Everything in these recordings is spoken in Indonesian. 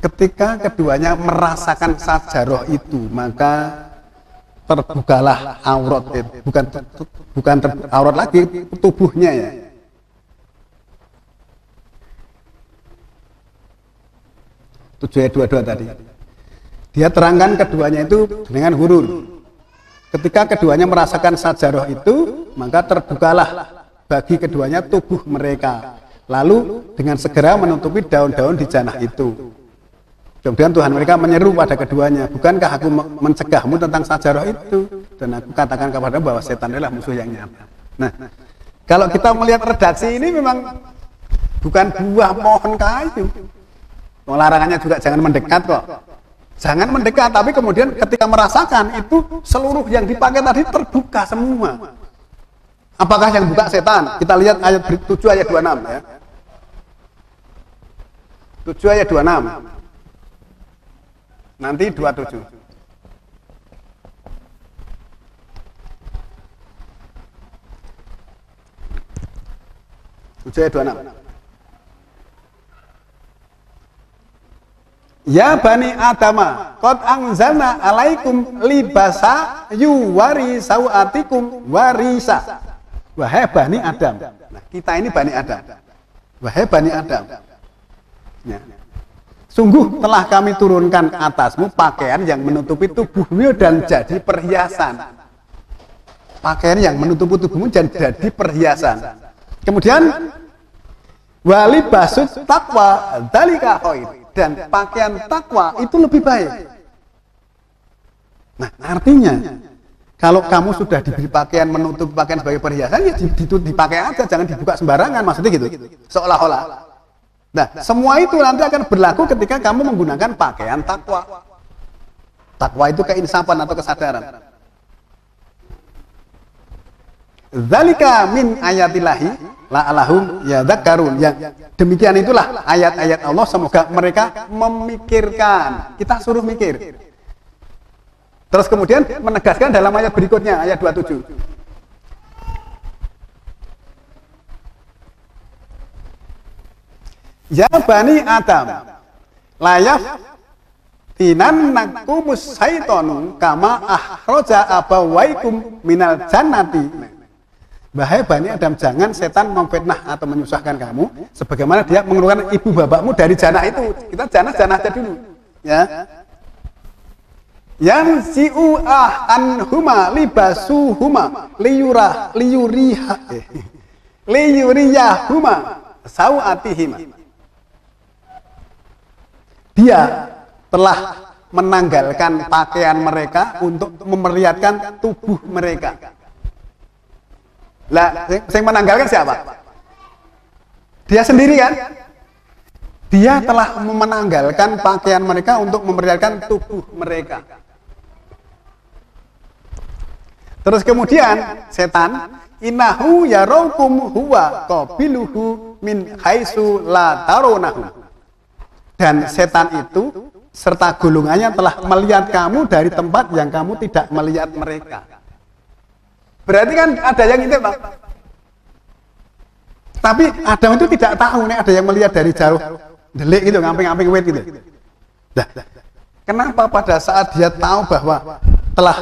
ketika keduanya merasakan sajaroh itu, maka terbukalah aurat itu. Bukan aurat lagi, tubuhnya ya. Tujuh ayat 22 tadi. Dia terangkan keduanya itu dengan huruf. Ketika keduanya merasakan sajaroh itu, maka terbukalah bagi keduanya tubuh mereka. Lalu dengan segera menutupi daun-daun di janah itu. Kemudian Tuhan mereka menyeru pada keduanya, bukankah aku mencegahmu tentang sajaroh itu? Dan aku katakan kepadamu bahwa setan adalah musuh yang nyata. Nah, kalau kita melihat redaksi ini memang bukan buah pohon kayu. Larangannya juga jangan mendekat kok. Jangan mendekat, tapi kemudian ketika merasakan itu seluruh yang dipakai tadi terbuka semua. Apakah yang buka setan? Kita lihat ayat 7 ayat 26 ya. 7 ayat 26. Nanti 27. 7 ayat 26. Ya bani Adama, qad anzalna alaikum libasa yuwari sawatikum warisa. Wahai bani Adam. Nah, kita ini bani Adam. Wahai bani Adam. Ya. Sungguh telah kami turunkan atasmu pakaian yang menutupi tubuhmu dan jadi perhiasan. Pakaian yang menutupi tubuhmu dan jadi perhiasan. Kemudian walibasut taqwa dzalika khair. Dan pakaian takwa itu lebih baik. Nah, artinya kalau kamu sudah diberi pakaian menutup pakaian sebagai perhiasan, ya dipakai aja, jangan dibuka sembarangan, maksudnya gitu. Seolah-olah. Nah, semua itu nanti akan berlaku ketika kamu menggunakan pakaian takwa. Takwa itu keinsafan atau kesadaran. Dzalika min ayatillahi la'alahum yadzakkarun. Yang demikian itulah ayat-ayat Allah, semoga mereka memikirkan. Kita suruh mikir. Terus kemudian menegaskan dalam ayat berikutnya, ayat 27. Ya bani Adam, layaf tinannakumus syaitonu kama akhraja abawaikum minal jannati. Wahai bani Adam, jangan setan memfitnah atau menyusahkan kamu sebagaimana dia mengeluarkan ibu bapakmu dari janah itu. Kita janah aja dulu, ya. Yang siu anhuma libasuhuma liyuriyahuma sawatihima. Dia telah menanggalkan pakaian mereka untuk memperlihatkan tubuh mereka. Lah, yang menanggalkan siapa? Dia sendiri kan? Dia telah menanggalkan pakaian mereka untuk memperlihatkan tubuh mereka. Terus kemudian setan, innahu yaraukum huwa qabiluhu min haitsu la tarunahu. Dan setan itu serta golongannya telah melihat kamu dari tempat yang kamu tidak melihat mereka. Berarti kan ada yang itu, Pak. Tapi Adam itu tidak tahu nih, ada yang melihat dari jauh, delik gitu, ngamping-ngamping wet gitu. Nah, kenapa pada saat dia tahu bahwa telah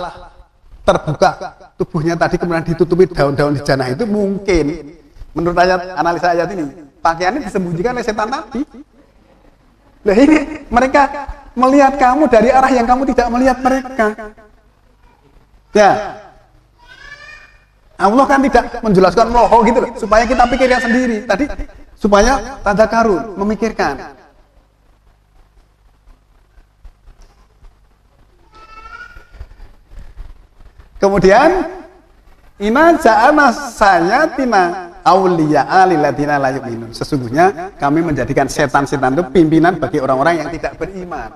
terbuka tubuhnya tadi kemudian ditutupi daun-daun di janah itu, mungkin menurut analisa ayat ini pakaiannya disembunyikan oleh setan tadi. Nah, ini mereka melihat kamu dari arah yang kamu tidak melihat mereka. Ya. Allah kan tidak menjelaskan loho gitu loh, supaya kita pikirkan sendiri. Tadi supaya tadzakarun, memikirkan. Kemudian inna ja'alna sayatina auliya'a lilladzina la yu'minun. Sesungguhnya kami menjadikan setan-setan itu pimpinan bagi orang-orang yang tidak beriman.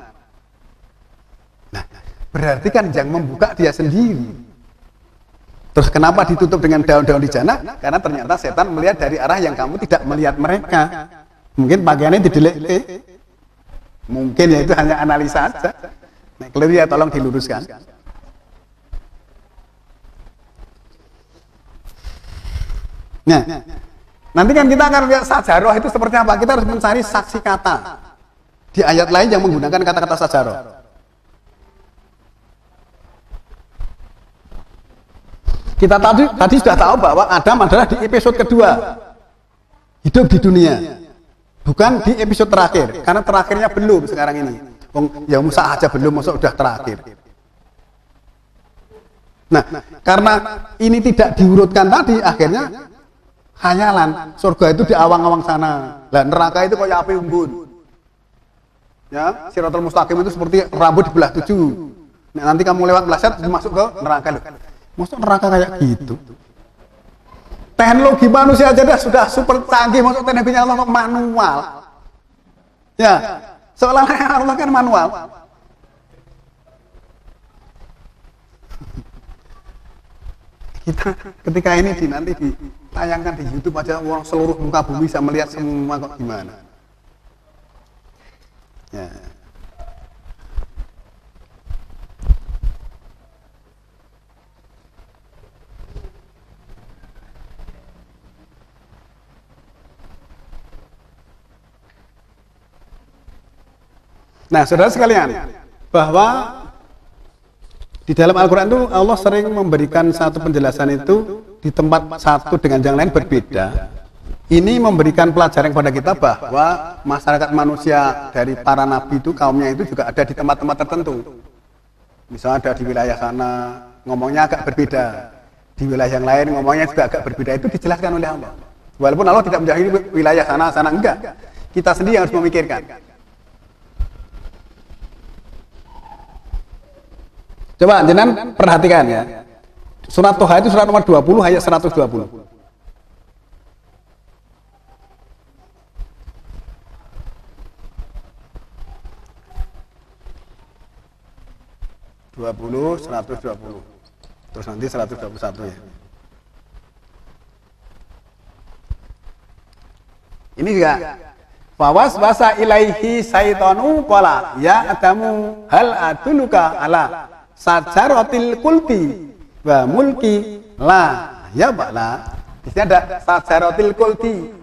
Nah, berarti kan yang membuka dia sendiri. Terus kenapa ditutup dengan daun-daun di janah? Karena ternyata setan melihat dari arah yang kamu tidak melihat mereka. Mungkin pakaiannya didelik. Mungkin ya itu hanya analisa saja. Nah, keliru ya, tolong diluruskan. Nah, nanti kan kita akan lihat sajaroh itu seperti apa. Kita harus mencari saksi kata Di ayat lain yang menggunakan kata-kata sajaroh. Kita tadi sudah tahu bahwa Adam adalah di episode kedua hidup di dunia, bukan di episode terakhir, karena terakhirnya belum sekarang ini. Ya Musa aja belum, masa udah terakhir. Nah, karena ini tidak diurutkan tadi, akhirnya khayalan surga itu di awang-awang sana, dan neraka itu kayak api unggun. Ya, Siratal Mustaqim itu seperti rambut dibelah 7. Nah, nanti kamu lewat meleset masuk ke neraka loh. Masuk neraka kayak gitu. Teknologi manusia aja sudah super canggih, masuk teknologinya Allah manual. Ya, seolah-olah Allah kan manual. Kita ketika ini nanti ditayangkan di YouTube aja, orang seluruh muka bumi bisa melihat semua kok gimana. Ya. Nah, saudara sekalian, bahwa di dalam Al-Quran itu Allah sering memberikan satu penjelasan itu di tempat satu dengan yang lain berbeda. Ini memberikan pelajaran kepada kita bahwa masyarakat manusia dari para nabi itu, kaumnya itu juga ada di tempat-tempat tertentu. Misalnya ada di wilayah sana, ngomongnya agak berbeda. Di wilayah yang lain, ngomongnya juga agak berbeda. Itu dijelaskan oleh Allah. Walaupun Allah tidak menjadi wilayah sana enggak. Kita sendiri yang harus memikirkan. Coba jenengan perhatikan ya. Surat Toha itu surat nomor 20 ayat 120. 20, 120. Terus nanti 121 ya. Ini juga fawas wasa ilaihi saitonu qala ya adamu hal aduluka ala sajaratil kulti wa mulki la ya bala. Di sini ada sajaratil kulti.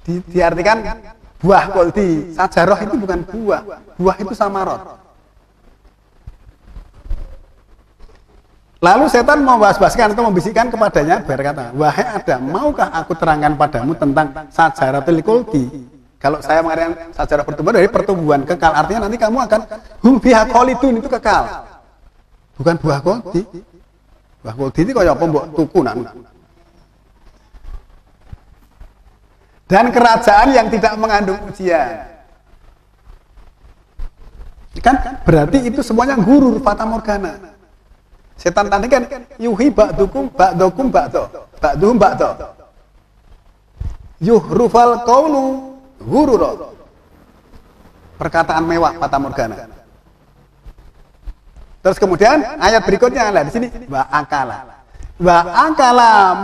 Diartikan buah kulti. Sajarah itu bukan buah. Buah itu samarot. Lalu setan membahas-bahaskan atau membisikkan kepadanya berkata, wahai Adam, maukah aku terangkan padamu tentang sajaratul khuldi? Kalau saya mengatakan sajarah pertumbuhan dari pertumbuhan kekal, artinya nanti kamu akan hum fiha khalidun, itu kekal. Bukan buah khuldi. Buah khuldi itu kaya apa mbok tuku nak. Dan kerajaan yang tidak mengandung ujian. Kan berarti itu semuanya gurur fata morgana. Setan tadi kan yuhi ba'dukum ba'dukum ba'duhum ba'du. Yuhrufal qawlu ghurura. Perkataan mewah fata morgana. Terus kemudian ayat berikutnya lah di sini wa akala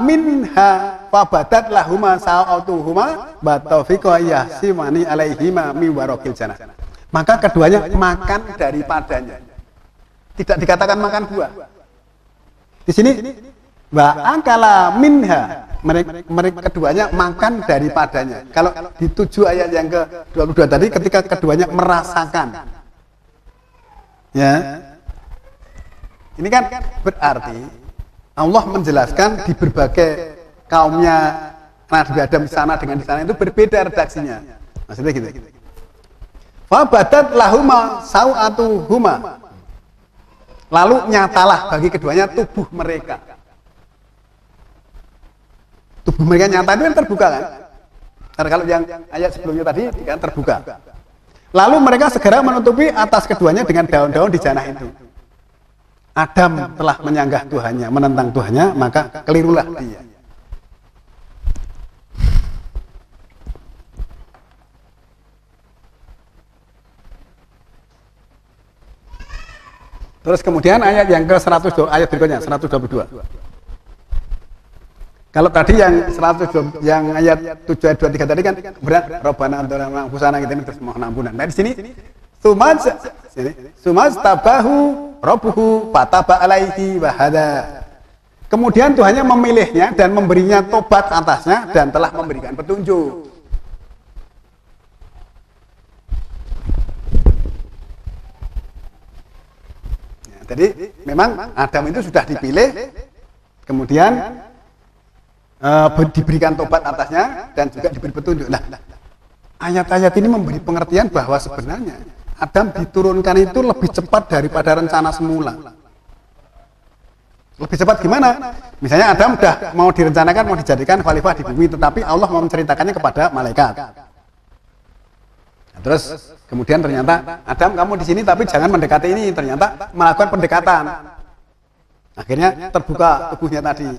minha fabadat lahuma sa'atuhuma batafiqa yahsimani alaihima mi waraqil jannah. Maka keduanya makan daripadanya. Tidak dikatakan makan buah. Di sini akala minha, mereka keduanya makan daripadanya. Kalau di 7 ayat yang ke-22 tadi ketika keduanya merasakan. Ya. Ini kan berarti Allah menjelaskan di berbagai kaumnya Nabi Adam di sana dengan di sana itu berbeda redaksinya. Maksudnya gitu. Fa badat lahuma sau'atuhuma. Lalu nyatalah bagi keduanya tubuh mereka. Tubuh mereka nyata itu kan terbuka kan? Karena kalau yang ayat sebelumnya tadi kan terbuka. Lalu mereka segera menutupi atas keduanya dengan daun-daun di janah itu. Adam telah menyanggah Tuhannya, menentang Tuhannya, maka kelirulah dia. Terus kemudian ayat yang ke-100 ayat berikutnya 122. Kalau tadi yang 100 yang ayat 7 ayat 23 tadi kan berat Rabbana antara pusana kita ini terus mohon ampunan. Nah di sini sumaz tabahu rabbuhu fataba alaihi wa hada. Kemudian Tuhannya memilihnya dan memberinya tobat atasnya dan telah memberikan petunjuk. Jadi memang Adam itu sudah dipilih, kemudian diberikan tobat atasnya dan juga diberi petunjuk. Nah, ayat-ayat ini memberi pengertian bahwa sebenarnya Adam diturunkan itu lebih cepat daripada rencana semula. Lebih cepat gimana? Misalnya Adam sudah mau direncanakan, mau dijadikan khalifah di bumi, tetapi Allah mau menceritakannya kepada malaikat. Nah, terus kemudian ternyata Adam, kamu di sini tapi jangan mendekati ini. Ternyata melakukan pendekatan. Akhirnya terbuka tubuhnya tadi.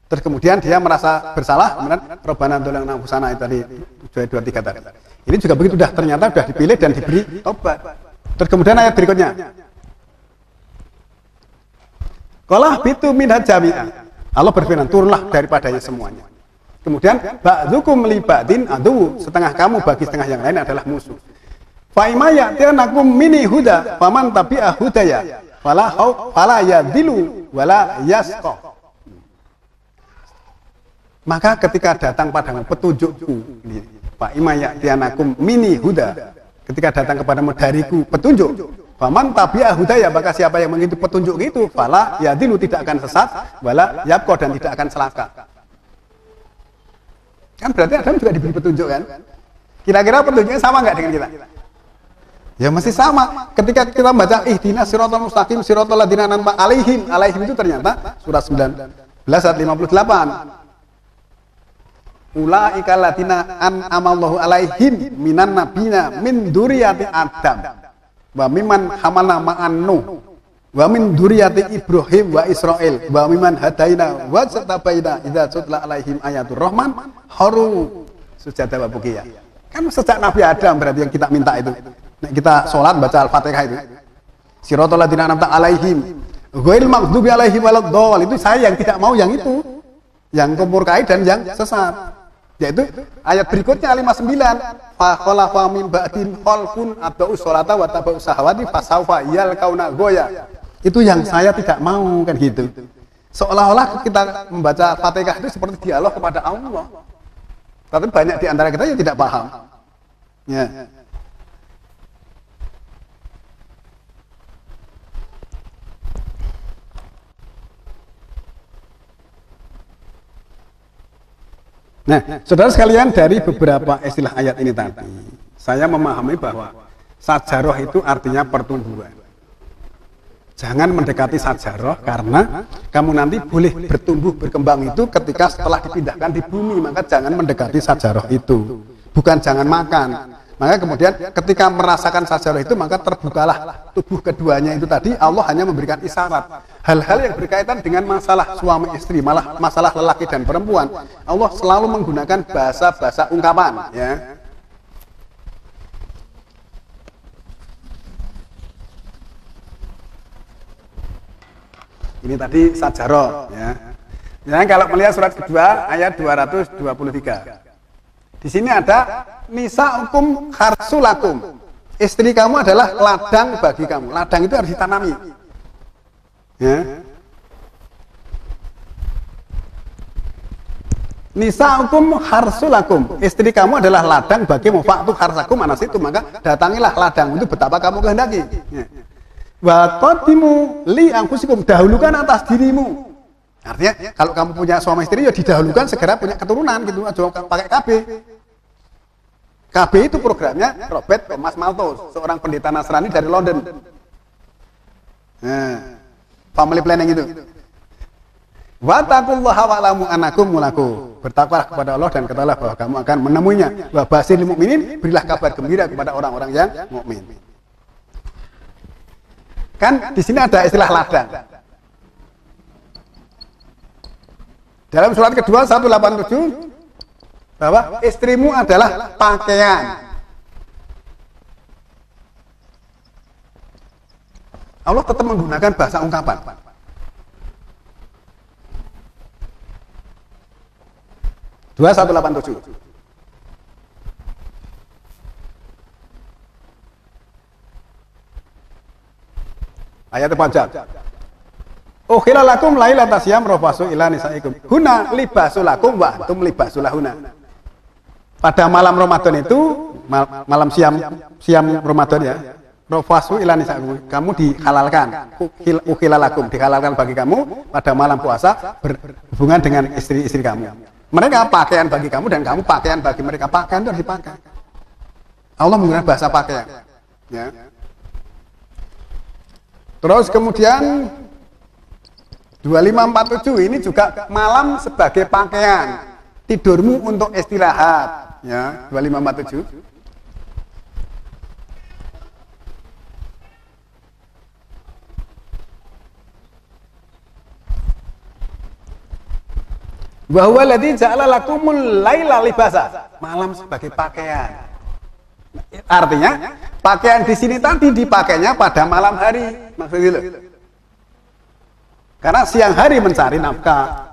Terus kemudian dia merasa bersalah, kemudian Robbana dzlamna anfusana itu tadi 223 tadi. Ini juga begitu, ternyata sudah dipilih dan diberi tobat. Terus kemudian ayat berikutnya. Qalah bitu minha jami'a. Allah berfirman, turunlah daripadanya semuanya. Kemudian ba'dzukum li ba'din adu, setengah kamu bagi setengah yang lain adalah musuh. Fa imma ya'tinakum mini huda faman tabi'a hudaya fala yadhilu wala yasqa. Maka ketika datang padamu petunjukku, Pak Imaya tianakum mini huda, ketika datang kepadamu dariku petunjuk, faman tabi'ah hudaya, maka siapa yang mengikuti petunjuk itu, fala yadilu, tidak akan sesat, wala yabqa, dan tidak akan celaka. Kan berarti Adam juga diberi petunjuk kan? Kira-kira petunjuknya sama nggak dengan kita? Ya masih sama. Ketika kita baca ihdinas siratal mustaqim siratal ladzina an'amta alaihim, alaihim itu ternyata surat 19 ayat 58. Ulaika alladziina an'amallahu alaihim minan nabiyina min dzurriyyati Adam wa mimman hamalna ma'an Nuh wa min dzurriyyati Ibrahim wa Israil wa mimman hadaina wa tabaina idza tutla alaihim ayatur rahman haru sujada wa bukiya. Kan sejak Nabi Adam berarti yang kita minta itu. Nah, kita sholat baca Al-Fatihah itu. Siratal ladzina an'amta alaihim ghairil maghdubi alaihim waladdallin, itu saya yang tidak mau yang itu. Yang kemurkai dan yang sesat. Yaitu ayat berikutnya 59, fa khalafa min ba'din khalfun abda'us sholata wa taba'us syahawati fasaufa yalqauna ghaya. Itu yang saya tidak mau, kan gitu. Seolah-olah kita membaca Fatihah itu seperti dialog kepada Allah. Tapi banyak di antara kita yang tidak paham. Ya. Nah, saudara sekalian, dari beberapa istilah ayat ini tadi, saya memahami bahwa sajaroh itu artinya pertumbuhan. Jangan mendekati sajaroh, karena kamu nanti boleh bertumbuh, berkembang itu ketika setelah dipindahkan di bumi, maka jangan mendekati sajaroh itu. Bukan jangan makan. Maka kemudian ketika merasakan sajaroh itu, maka terbukalah tubuh keduanya itu tadi. Allah hanya memberikan isyarat. Hal-hal yang berkaitan dengan masalah suami istri, malah masalah lelaki dan perempuan, Allah selalu menggunakan bahasa-bahasa ungkapan. Ya. Ini tadi sajaroh. Ya. Nah, kalau melihat surat kedua ayat 223. Di sini ada nisa'ukum harsulakum. Istri kamu adalah ladang bagi kamu. Ladang itu harus ditanami. Ya. Nisa'ukum harsulakum. Istri kamu adalah ladang bagi mufa'tu harsakum anasitu, maka datangilah ladang itu betapa kamu kehendaki. Ya. Wa qaddimu li anfusikum, dahulukan atas dirimu. Artinya kalau kamu punya suami istri ya didahulukan segera punya keturunan gitu, aja pakai KB. KB itu programnya Robert Thomas Malthus, seorang pendeta Nasrani dari London. Nah, family planning itu. Wa taqullaha wa alamu annakum mulaku. Bertakwalah kepada Allah dan ketahuilah bahwa kamu akan menemuinya. Wa basyiril mukminin, berilah kabar gembira kepada orang-orang yang mukmin. Kan di sini ada istilah ladang. Dalam surat kedua 187 bahwa istrimu adalah pakaian. Allah tetap menggunakan bahasa ungkapan. Dua 187. Ayat panjang. Ukhila lakum lailata siyam rafasu ila nisaikum. Huna libasul lakum wa antum libasul lahuna. Pada malam Ramadan itu, malam siam Ramadan ya. Rofasu ila nisaikum, kamu dihalalkan, ukhilalakum, dihalalkan bagi kamu pada malam puasa berhubungan dengan istri-istri kamu. Mereka pakaian bagi kamu dan kamu pakaian bagi mereka. Pakaian itu harus dipakai. Allah menggunakan bahasa pakaian. Ya. Terus kemudian 2547 ini juga malam sebagai pakaian. Tidurmu untuk istirahat. Ya, 2547. Wa huwa alladzi ja'ala lakumul laila libasa. Malam sebagai pakaian. Artinya, pakaian di sini tadi dipakainya pada malam hari. Maksudnya gitu. Karena siang hari mencari nafkah.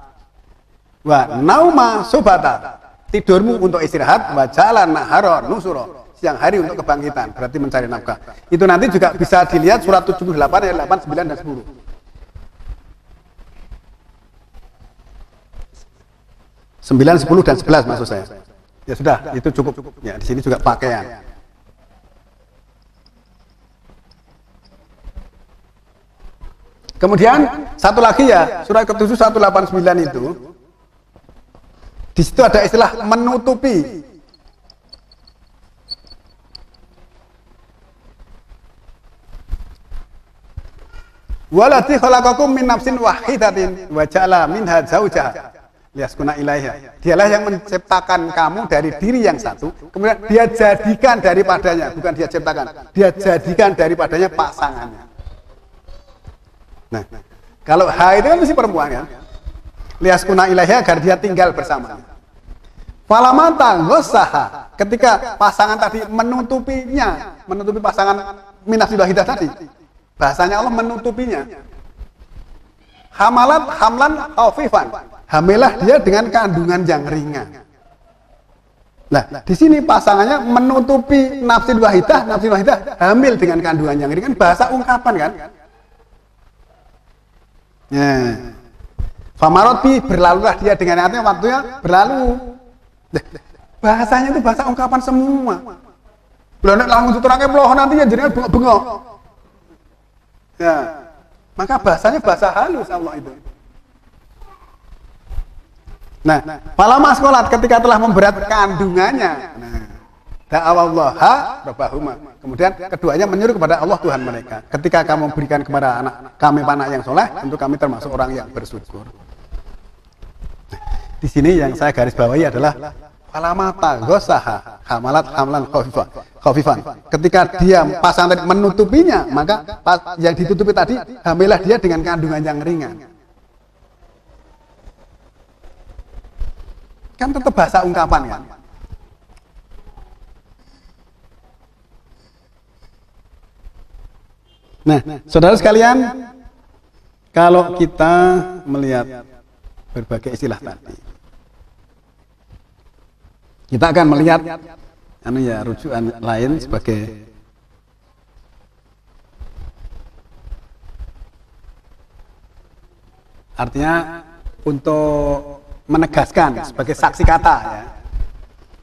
Wa nauma subata. Tidurmu untuk istirahat, wa ja'ala nahara nusura. Siang hari untuk kebangkitan, berarti mencari nafkah. Itu nanti juga bisa dilihat surat 78 ayat 8, 9 dan 10. 9, 10 dan 11 maksud saya. Ya sudah, itu cukup. Ya, di sini juga pakaian. Kemudian satu lagi ya, surat ke-7 189 itu. Di situ ada istilah menutupi. Walati khalaqakum min nafsin wahidatin wa ja'ala minha zaujaha. Liyaskuna ilaiha. Dialah yang menciptakan kamu dari diri yang satu, kemudian dia jadikan daripadanya, bukan dia ciptakan, dia jadikan daripadanya pasangannya. Nah, kalau H itu kan mesti perempuan kan? Liyaskuna ilaiha, agar dia tinggal bersamanya. Falamata ghassaha, ketika pasangan tadi menutupinya, menutupi pasangan minafsi wahidah tadi, bahasanya Allah menutupinya. Hamalat hamlan khafifan, hamilah dia dengan kandungan yang ringan. Nah, di sini pasangannya menutupi nafsin wahidah hamil dengan kandungan yang ringan, bahasa ungkapan kan? Ya. Famaroti, berlalulah dia dengan artinya waktunya berlalu. Bahasanya itu bahasa ungkapan semua. Belum langsung diterangkan loh nantinya jadi bengok-bengok. Ya. Maka bahasanya bahasa halus Allah itu. Nah, falama sekolah ketika telah memberat kandungannya. Nah, da'awallaha rabbahuma. Kemudian keduanya menyuruh kepada Allah Tuhan mereka. Ketika kamu berikan kepada anak kami anak yang soleh, tentu kami termasuk orang yang bersyukur. Nah, di sini yang saya garis bawahi adalah falama taghasaha hamalat hamlan khafifan. Ketika dia pasangan tadi menutupinya, maka yang ditutupi tadi hamilah dia dengan kandungan yang ringan. Kan tetap bahasa ungkapan kan. Nah, saudara sekalian, kalau kita melihat berbagai istilah tadi, kita akan melihat rujukan lain sebagai artinya untuk menegaskan sebagai saksi kata ya.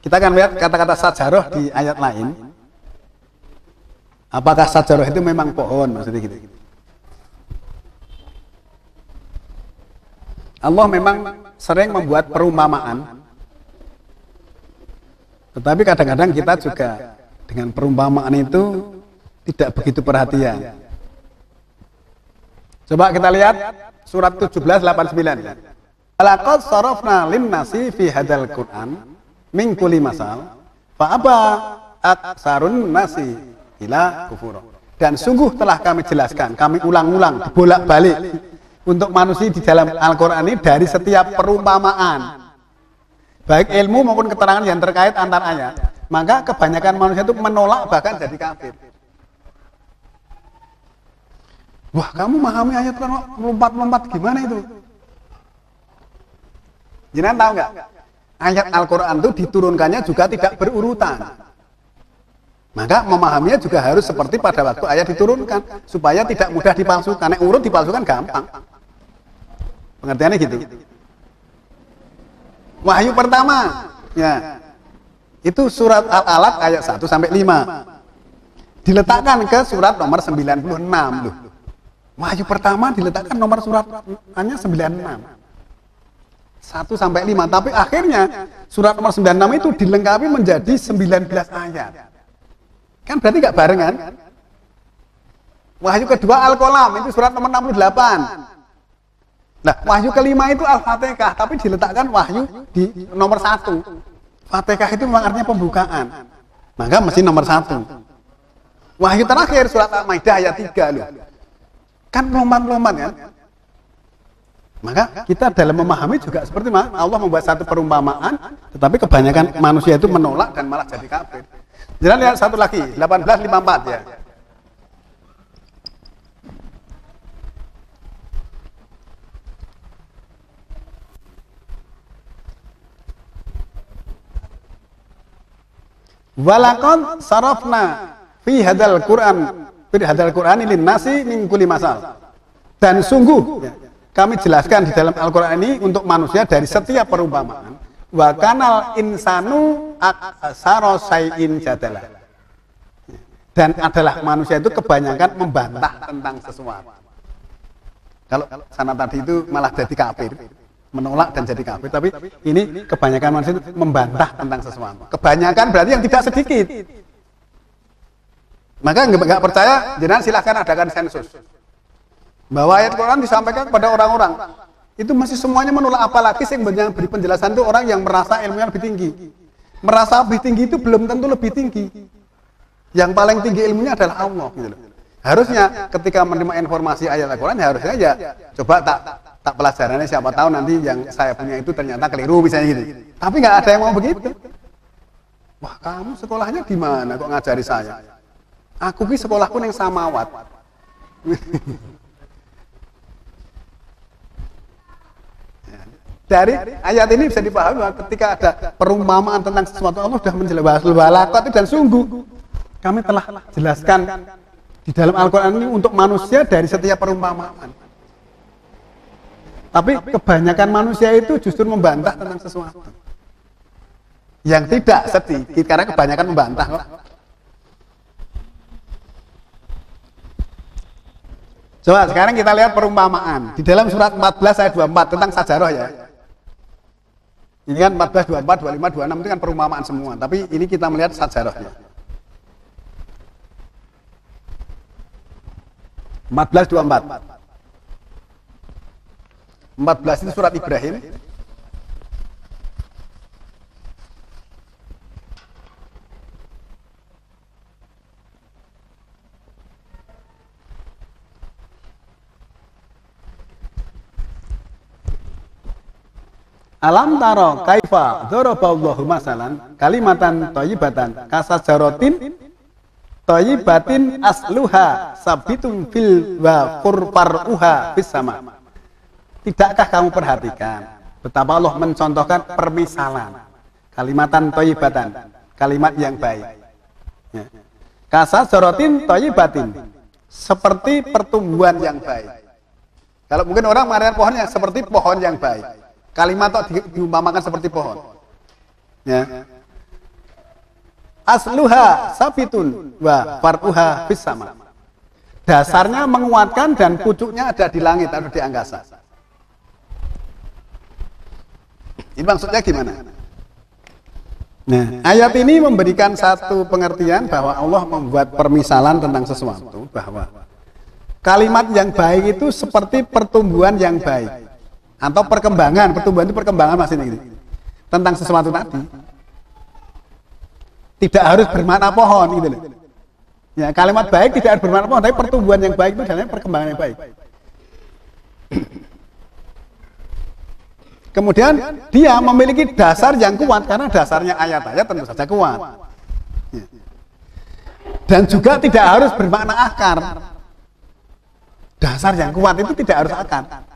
Kita akan lihat kata-kata sajaroh di ayat lain. Apakah sajaroh itu memang pohon, maksudnya gitu. Allah memang sering membuat perumpamaan. Tetapi kadang-kadang kita juga dengan perumpamaan itu tidak begitu perhatian. Coba kita lihat surat 17:89. Laqad sarafna lin-nasi fi hadzal Qur'an min kulli masal fa aba aktsarun nasi ila kufur. Dan sungguh telah kami jelaskan, kami ulang-ulang, bolak-balik untuk manusia di dalam Al-Qur'an ini dari setiap perumpamaan. Baik ilmu maupun keterangan yang terkait antar ayat, maka kebanyakan manusia itu menolak bahkan jadi kafir. Wah, kamu memahami ayat lompat-lompat gimana itu? Jangan tahu nggak? Ayat Al-Quran itu diturunkannya juga tidak berurutan. Maka memahaminya juga harus seperti pada waktu ayat diturunkan, supaya tidak mudah dipalsukan. Karena urut dipalsukan gampang. Pengertiannya gitu. Wahyu pertama, ya, itu surat Al-Alaq ayat 1 sampai 5. diletakkan ke surat nomor 96 loh. Wahyu pertama diletakkan nomor surat hanya 96. 1 sampai 5, tapi akhirnya surat nomor 96 itu dilengkapi menjadi 19 ayat. Kan berarti nggak barengan? Wahyu kedua Al-Qalam itu surat nomor 68. Nah, wahyu kelima itu Al-Fatihah, tapi diletakkan wahyu di nomor 1. Fatihah itu memang artinya pembukaan. Maka mesti nomor 1. Wahyu terakhir surat Al-Maidah ayat 3 loh. Kan lompat-lompat kan? Maka kita dalam memahami juga seperti Allah membuat satu perumpamaan, tetapi kebanyakan manusia itu menolak dan malah jadi kafir. Jangan lihat satu lagi, 1854 ya. Walakon sarafna fi hadal Quran lin nasi min kulli masal. Dan sungguh kami jelaskan di dalam Al-Qur'an ini untuk manusia dari setiap perumpamaan. Wa kanal insanu aksara syai'in jadala. Dan adalah manusia itu kebanyakan membantah tentang sesuatu. Kalau sana tadi itu malah jadi kafir, menolak dan jadi kafir, tapi ini kebanyakan manusia itu membantah tentang sesuatu. Kebanyakan berarti yang tidak sedikit. Maka nggak percaya, jangan silahkan adakan sensus. Bahwa ayat Quran disampaikan kepada orang-orang, itu masih semuanya menolak, apalagi yang beri penjelasan itu orang yang merasa ilmunya lebih tinggi. Merasa lebih tinggi itu belum tentu lebih tinggi. Yang paling tinggi ilmunya adalah Allah. Gitu loh. Harusnya ketika menerima informasi ayat Al-Quran, harusnya ya coba tak pelajarannya, siapa tahu nanti yang saya punya itu ternyata keliru misalnya gitu. Tapi nggak ada yang mau begitu. Wah, kamu sekolahnya di mana kok ngajari saya? Aku ki sekolahku yang samawat. Dari ayat ini bisa dipahami bahwa ketika ada perumpamaan tentang sesuatu, Allah sudah menjelaskan walaqad dan sungguh kami telah jelaskan di dalam Al-Quran ini untuk manusia dari setiap perumpamaan. Tapi kebanyakan manusia itu justru membantah tentang sesuatu yang tidak sedikit, karena kebanyakan membantah kok. Coba sekarang kita lihat perumpamaan di dalam surat 14 ayat 24 tentang sajarah ya. Ini kan 14, 24, 25, 26 itu kan perumpamaan semua, tapi ini kita melihat sajarahnya. 14, 24. 14 itu surat Ibrahim. Alam taro kaifa daraballahu masalan kalimatan thayyibatan kasajaratin thayyibatin asluha sabitun fil wa furfaruha fis sama. Tidakkah kamu perhatikan betapa Allah mencontohkan permisalan kalimatan thayyibatan, kalimat yang baik. Ya. Kasajaratin thayyibatin, seperti pertumbuhan yang baik. Kalau mungkin orang mengartikan pohonnya seperti pohon yang baik. Kalimat itu diumpamakan seperti pohon. Ya. Asluha sabitun wa far'uha fis sama. Dasarnya menguatkan dan pucuknya ada di langit atau di angkasa. Ini maksudnya gimana? Nah, ayat ini memberikan satu pengertian bahwa Allah membuat permisalan tentang sesuatu, bahwa kalimat yang baik itu seperti pertumbuhan yang baik. Atau perkembangan, pertumbuhan itu perkembangan maksudnya gitu. Tentang sesuatu tadi. Tidak harus bermakna pohon gitu loh. Ya, kalimat baik tidak harus bermakna pohon, tapi pertumbuhan yang baik itu adalah perkembangan yang baik. Kemudian dia memiliki dasar yang kuat karena dasarnya ayat-ayat tentu saja kuat. Ya. Dan juga tidak harus bermakna akar. Dasar yang kuat itu tidak harus akar.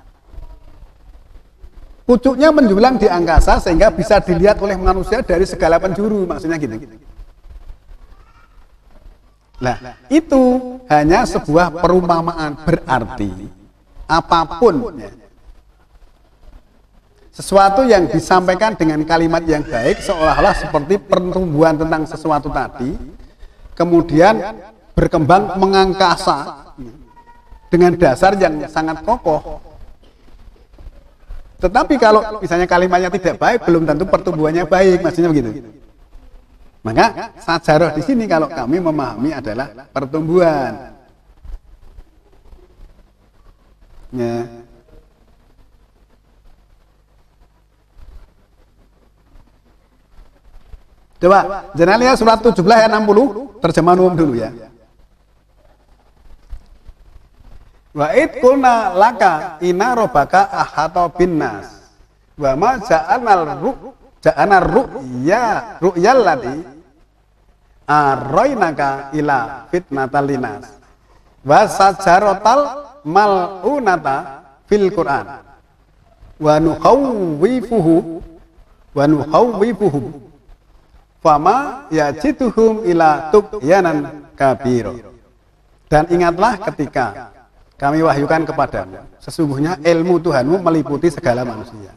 Pucuknya menjulang di angkasa sehingga bisa dilihat oleh manusia dari segala penjuru, maksudnya gitu. Nah, itu hanya sebuah perumpamaan, berarti apapun ya, sesuatu yang disampaikan dengan kalimat yang baik seolah-olah seperti pertumbuhan tentang sesuatu tadi, kemudian berkembang mengangkasa dengan dasar yang sangat kokoh. Tetapi kalau misalnya kalimatnya tidak baik, belum tentu pertumbuhannya baik, maksudnya begitu. Maka sajarah di sini kalau kami memahami adalah pertumbuhan. Ya. Coba, jangan lihat surat 17 ayat 60, terjemahan umum dulu ya. Wa id qulna laka inna rabbaka ahata binnas wa ma ja'ana ru'yal lati arainaka ila fitnatal linas wa sajaratal mal'unata fil Qur'an wa nukhawwifuhum fama yajiduhum ila tughyanan kabira. Dan ingatlah ketika kami wahyukan kepadamu, sesungguhnya ilmu Tuhanmu meliputi segala manusia.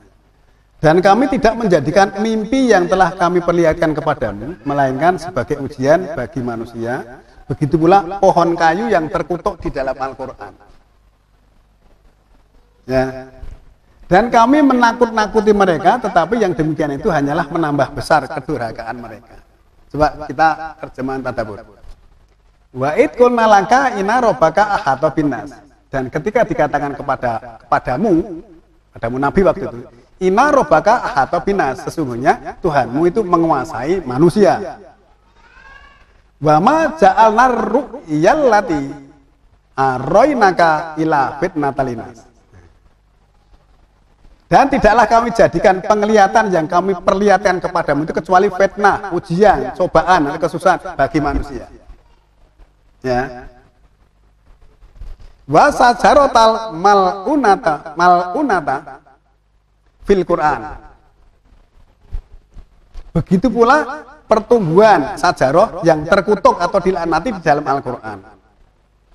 Dan kami tidak menjadikan mimpi yang telah kami perlihatkan kepadamu, melainkan sebagai ujian bagi manusia. Begitu pula pohon kayu yang terkutuk di dalam Al-Quran. Ya. Dan kami menakut-nakuti mereka, tetapi yang demikian itu hanyalah menambah besar kedurhakaan mereka. Coba kita terjemahan tadabbur. Wa id qulna laka inna rabbaka ahata binnas. Dan ketika dikatakan kepadamu Nabi waktu itu, inna rabbaka ahata binnas, sesungguhnya Tuhanmu itu menguasai manusia. Wa ma ja'alna ru'yal lati arainaka ila fitnatal linas. Dan tidaklah kami jadikan penglihatan yang kami perlihatkan kepadamu itu kecuali fitnah, ujian, cobaan, atau kesusahan bagi manusia. Ya. Wa sajaratal mal'unata fil Qur'an. Begitu pula pertumbuhan sajarah yang terkutuk atau dilaknati di dalam Al-Qur'an.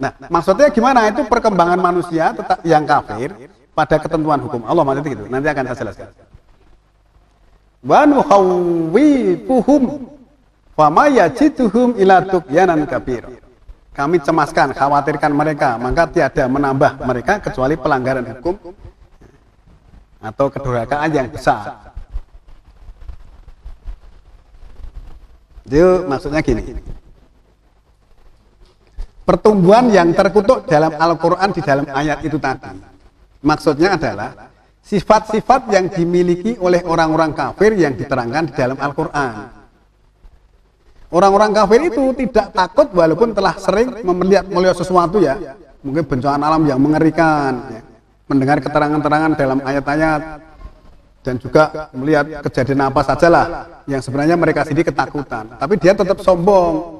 Nah, maksudnya gimana? Itu perkembangan manusia yang kafir pada ketentuan hukum Allah, maksudnya gitu. Nanti akan saya jelaskan. Wa nukhawwifuhum fama yajiduhum ila tughyanan kabir. Kami cemaskan, khawatirkan mereka, maka tiada menambah mereka kecuali pelanggaran hukum atau kedurhakaan yang besar. Jadi maksudnya gini. Pertumbuhan yang terkutuk dalam Al-Quran di dalam ayat itu tadi, maksudnya adalah sifat-sifat yang dimiliki oleh orang-orang kafir yang diterangkan di dalam Al-Quran. Orang-orang kafir itu tidak takut walaupun telah sering melihat sesuatu ya, mungkin bencana alam yang mengerikan, ya, mendengar keterangan-keterangan dalam ayat-ayat, dan juga melihat kejadian apa sajalah yang sebenarnya mereka sendiri ketakutan. Tapi dia tetap sombong,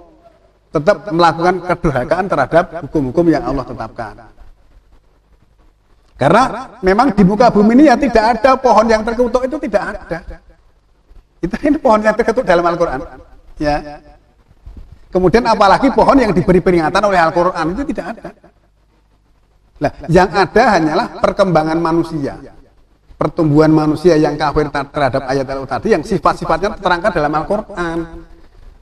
tetap melakukan kedurhakaan terhadap hukum-hukum yang Allah tetapkan. Karena memang di muka bumi ini ya tidak ada pohon yang terkutuk, itu tidak ada. Ini pohon yang terkutuk dalam Al-Quran. Ya. Kemudian apalagi pohon yang diberi peringatan oleh Al-Quran itu tidak ada. Nah, yang ada hanyalah perkembangan manusia, pertumbuhan manusia yang kafir terhadap ayat Allah tadi, yang sifat-sifatnya terangkan dalam Al-Quran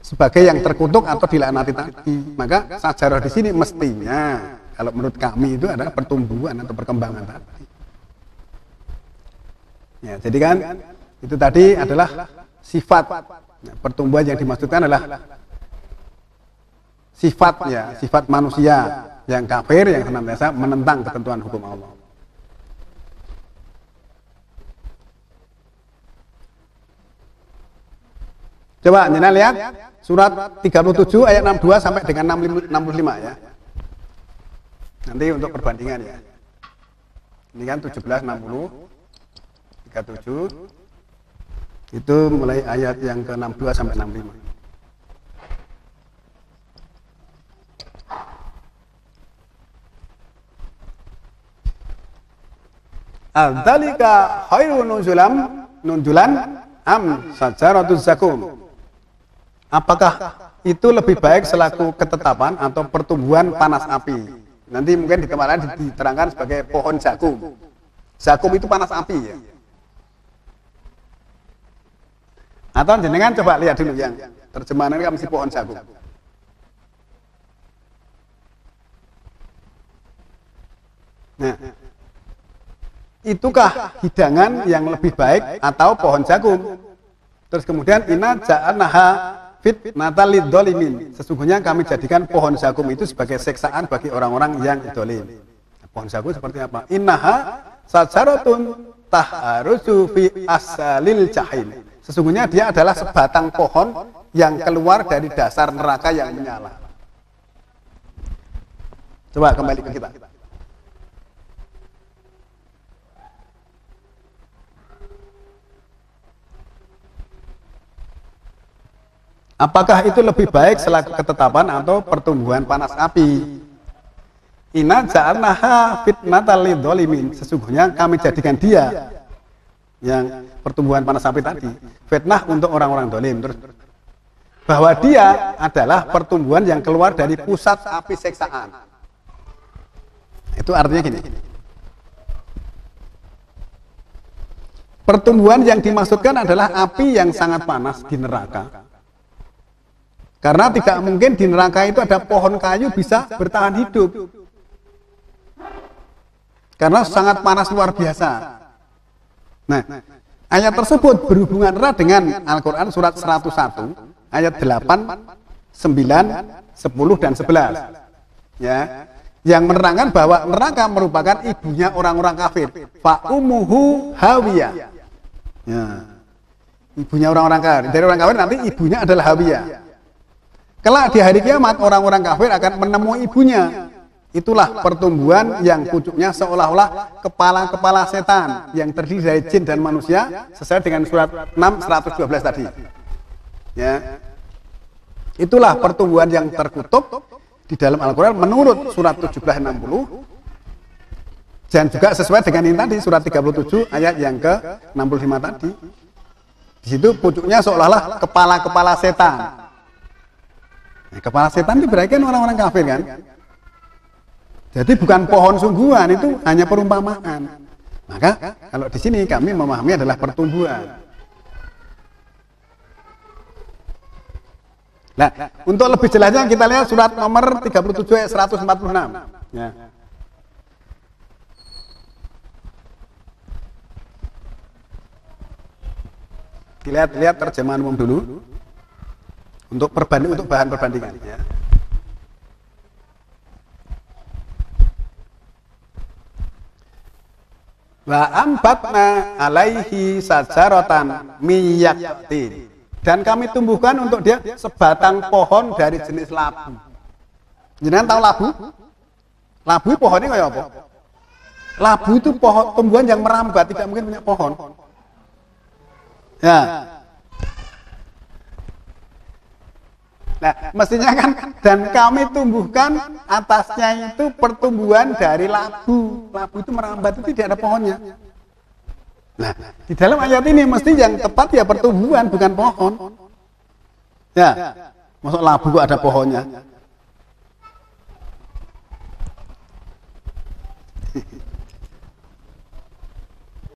sebagai yang terkutuk atau dilaknati tadi. Maka sajarah di sini mestinya, kalau menurut kami itu adalah pertumbuhan atau perkembangan tadi. Ya, jadi kan itu tadi adalah sifat. Nah, pertumbuhan yang dimaksudkan adalah sifat ya, sifat manusia yang kafir yang senantiasa menentang ketentuan hukum Allah. Coba Anda lihat surat 37 ayat 62 sampai dengan 65 ya. Nanti untuk perbandingan ya. Ini kan 17, 60, 37. Itu mulai ayat yang ke-62 sampai 65. Adzalika khairun nuzulan am sajaratuz zakum. Apakah itu lebih baik selaku ketetapan atau pertumbuhan panas api? Nanti mungkin di tempat lain diterangkan sebagai pohon zakum. Zakum itu panas api ya. Atau jenengan coba lihat dulu yang terjemahan ini mesti pohon zakum. itukah hidangan yang lebih baik atau pohon jagung? Terus kemudian inna ja'alnaha fitnatal lidzalimin. Sesungguhnya kami jadikan pohon jagung itu sebagai siksaan bagi orang-orang yang zalim. Pohon jagung seperti apa? Innaha sajaratun taharusu fi asalil jahim. Sesungguhnya dia adalah sebatang pohon yang keluar dari dasar neraka yang menyala. Coba kembali ke kita. Apakah itu lebih baik selaku ketetapan atau pertumbuhan panas api? Inna ja'alnaha fitnatal lidzalimin. Sesungguhnya kami jadikan dia yang pertumbuhan panas api tadi fitnah untuk orang-orang zalim. Terus bahwa dia adalah pertumbuhan yang keluar dari pusat api siksaan. Itu artinya gini. Pertumbuhan yang dimaksudkan adalah api yang sangat panas di neraka. Karena tidak mungkin di neraka itu ada pohon kayu bisa bertahan hidup. Karena sangat panas luar biasa. Nah, ayat tersebut berhubungan erat dengan Al-Quran surat 101, ayat 8, 9, 10, dan 11. Ya, yang menerangkan bahwa neraka merupakan ibunya orang-orang kafir. Fa'umuhu hawiyah. Ya, ibunya orang-orang kafir. Dari orang kafir nanti ibunya adalah hawiyah. Kelak di hari kiamat orang-orang kafir akan menemui ibunya. Itulah pertumbuhan yang pucuknya seolah-olah kepala-kepala setan yang terdiri dari jin dan manusia sesuai dengan surat 6 112 tadi. Ya. Itulah pertumbuhan yang terkutuk di dalam Al-Qur'an menurut surat 17 60 dan juga sesuai dengan yang tadi surat 37 ayat yang ke-65 tadi. Di situ pucuknya seolah-olah kepala-kepala setan. Kepala setan itu berarti kan orang-orang kafir kan? Jadi bukan pohon sungguhan, itu hanya perumpamaan. Maka kalau di sini kami memahami adalah pertumbuhan. Nah, untuk lebih jelasnya kita lihat surat nomor 37 ayat 146. Ya. Lihat terjemahan umum dulu. Untuk bahan perbandingan ya. Wa ambatna alaihi sajaratan miyaqtin. Dan kami tumbuhkan untuk dia sebatang pohon dari jenis labu. Jenengan tahu labu? Labu pohonnya kayak apa? Labu itu pohon tumbuhan yang merambat, tidak mungkin punya pohon. Ya. Nah, mestinya kan dan kami tumbuhkan atasnya itu pertumbuhan dari labu. Labu itu merambat, itu tidak ada pohonnya. Nah, di dalam ayat ini mesti yang tepat ya pertumbuhan, bukan pohon. Ya, masuk labu kok ada pohonnya.